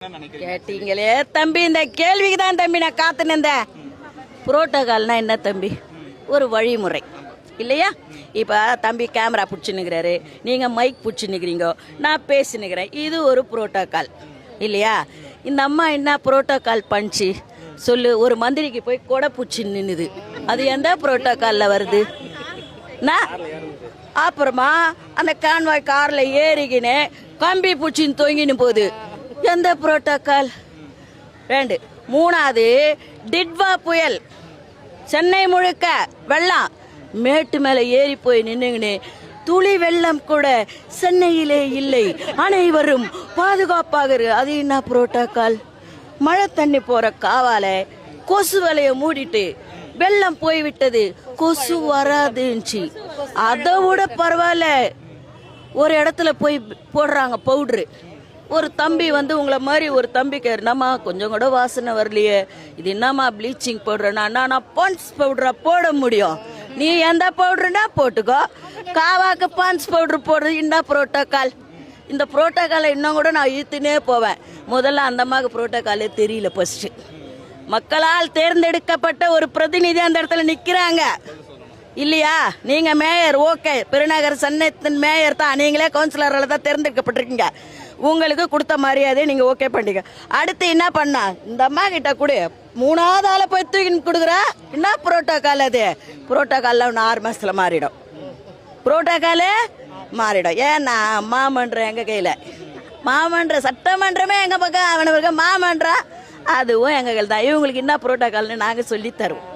கேட்டீங்களே தம்பி, இந்த கேள்விக்கு தான் தம்பி நான் காத்து நின்றேன். புரோட்டோகால்னா என்ன தம்பி? ஒரு வழிமுறை இல்லையா? இப்போ தம்பி கேமரா பிடிச்சின்னுக்கிறாரு, நீங்கள் மைக் பிடிச்சின்னுக்கிறீங்க, நான் பேசினுக்கிறேன், இது ஒரு புரோட்டோகால் இல்லையா? இந்த அம்மா என்ன புரோட்டோகால் பண்ணிச்சு சொல்லு? ஒரு மந்திரிக்கு போய் கொடை பிடிச்சி நின்னுது, அது எந்த புரோட்டோகாலில் வருது? அப்புறமா அந்த கான்வாய் காரில் ஏறிக்கின்னு கம்பி பூச்சின்னு தொங்கின்னு போகுது, எந்த புரோட்டோகால்? ரெண்டு. மூணாவது, டிட்வா புயல், சென்னை முழுக்க வெள்ளம், மேட்டு மேலே ஏறி போய் நின்னுங்கன்னு துளி வெள்ளம் கூட சென்னையிலே இல்லை, அனைவரும் பாதுகாப்பாக இருக்கு, அது என்ன புரோட்டோகால்? மழை தண்ணி போற காவால கொசு வலைய மூடிட்டு வெள்ளம் போய்விட்டது, கொசு வராதுச்சு, அதை விட பரவாயில்ல. ஒரு இடத்துல போய் போடுறாங்க பவுட்ரு. ஒரு தம்பி வந்து உங்களை மாதிரி ஒரு தம்பிக்கு, என்னம்மா கொஞ்சம் கூட வாசனை வரலையே, இது என்னம்மா ப்ளீச்சிங் பவுடர்னா? நான் பான்ஸ் பவுடரா போட முடியும்? நீ எந்த பவுடருனா போட்டுக்கோ, காவாக்கு பான்ஸ் பவுடர் போடுறது என்ன புரோட்டோகால்? இந்த புரோட்டோகாலை இன்னும் கூட நான் இழுத்துனே போவேன். முதல்ல அந்த அம்மாவுக்கு புரோட்டோகாலே தெரியல. ஃபர்ஸ்ட் மக்களால் தேர்ந்தெடுக்கப்பட்ட ஒரு பிரதிநிதி அந்த இடத்துல நிற்கிறாங்க இல்லையா? நீங்க மேயர், ஓகே, பெருநகர் சென்னை மேயர் தான், நீங்களே கவுன்சிலரால் தான் தேர்ந்தெடுக்கப்பட்டிருக்கீங்க, உங்களுக்கு கொடுத்த மரியாதையை நீங்க ஓகே பண்ணிக்க. அடுத்து என்ன பண்ணா? இந்த அம்மா கிட்ட கூட மூணாவது ஆளை போய் தூக்கின்னு கொடுக்குற, என்ன புரோட்டோகால்? அது புரோட்டோகால்ல 6 மாசத்துல மாறிடும், புரோட்டோகாலே மாறிடும். ஏன்னா மாமன்றம் எங்க கையில, மாமன்ற சட்டமன்றமே எங்க பக்கம், அவனுக்கு மாமன்றம் அதுவும் எங்க கையில் தான். இவங்களுக்கு என்ன புரோட்டோகால்னு நாங்க சொல்லி தருவோம்.